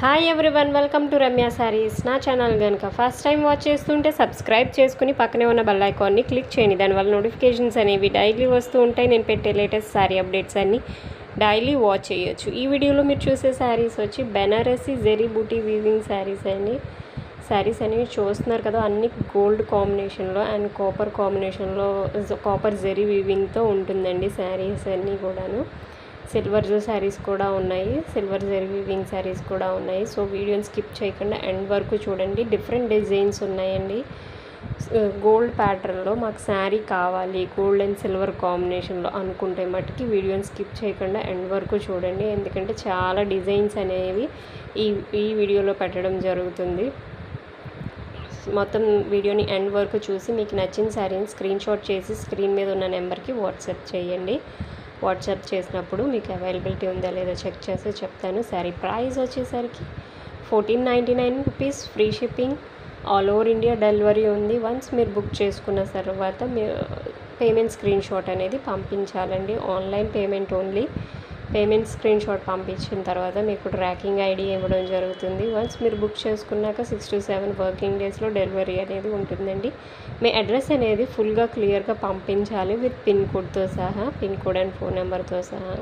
Hi everyone, welcome to Ramya saris. నా channel కనుక first time watch చేస్తుంటే సబ్స్క్రైబ్ చేసుకుని పక్కనే ఉన్న బెల్ ఐకాన్ని క్లిక్ చేయండి. దానివల్ల నోటిఫికేషన్స్ అనేవి డైలీ వస్తూ ఉంటాయి. నేను పెట్టే లేటెస్ట్ శారీ అప్డేట్స్ అన్నీ డైలీ వాచ్ చేయొచ్చు. ఈ వీడియోలో మీరు చూసే శారీస్ వచ్చి బెనారసీ జెరీ బూటీ వీవింగ్ శారీస్ అండి. శారీస్ అనేవి చూస్తున్నారు కదా, అన్ని గోల్డ్ కాంబినేషన్లో అండ్ కాపర్ కాంబినేషన్లో, కాపర్ జెరీ వీవింగ్తో ఉంటుందండి శారీస్ అన్నీ కూడాను. సిల్వర్ శారీస్ కూడా ఉన్నాయి, సిల్వర్ జెరీ వీవింగ్ శారీస్ కూడా ఉన్నాయి. సో వీడియోని స్కిప్ చేయకుండా ఎండ్ వరకు చూడండి. డిఫరెంట్ డిజైన్స్ ఉన్నాయండి. గోల్డ్ ప్యాటర్న్లో మాకు శారీ కావాలి, గోల్డ్ అండ్ సిల్వర్ కాంబినేషన్లో అనుకుంటే మటుకి వీడియోని స్కిప్ చేయకుండా ఎండ్ వరకు చూడండి. ఎందుకంటే చాలా డిజైన్స్ అనేవి ఈ వీడియోలో పెట్టడం జరుగుతుంది. మొత్తం వీడియోని ఎండ్ వరకు చూసి మీకు నచ్చిన శారీని స్క్రీన్ షాట్ చేసి స్క్రీన్ మీద ఉన్న నెంబర్కి వాట్సాప్ చేయండి. వాట్సాప్ చేసినప్పుడు మీకు అవైలబిలిటీ ఉందా లేదా చెక్ చేసి చెప్తాను. శారీ ప్రైస్ వచ్చేసరికి 1499 rupees, free shipping, all over India delivery ఉంది. వన్స్ మీరు బుక్ చేసుకున్న తర్వాత మీరు పేమెంట్ స్క్రీన్ షాట్ అనేది పంపించాలండి. Online payment only. Payment screenshot పంపించిన తర్వాత మీకు ట్రాకింగ్ ఐడి ఇవ్వడం జరుగుతుంది. వన్స్ మీరు బుక్ చేసుకున్నాక 6 to 7 వర్కింగ్ డేస్లో డెలివరీ అనేది ఉంటుందండి. మీ అడ్రస్ అనేది ఫుల్గా క్లియర్గా పంపించాలి విత్ పిన్ కోడ్తో సహా, పిన్ కోడ్ అండ్ ఫోన్ నెంబర్తో సహా.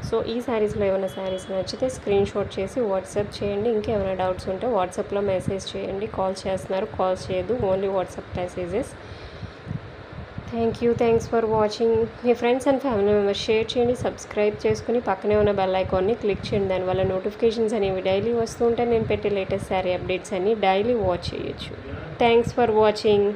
సో ఈ శారీస్లో ఏమైనా శారీస్ నచ్చితే స్క్రీన్ షాట్ చేసి వాట్సాప్ చేయండి. ఇంకేమైనా డౌట్స్ ఉంటే వాట్సాప్లో మెసేజ్ చేయండి. కాల్ చేస్తున్నారు, కాల్స్ చేయదు, only WhatsApp messages. Thanks for watching. Me friends and family members share చేయండి, సబ్స్క్రైబ్ చేసుకుని పక్కనే ఉన్న బెల్ ఐకాన్ని క్లిక్ చేయండి. దానివల్ల నోటిఫికేషన్స్ అనేవి డైలీ వస్తూ ఉంటే నేను పెట్టే లేటెస్ట్ శారీ అప్డేట్స్ అన్నీ డైలీ వాచ్ చేయొచ్చు. Thanks for watching.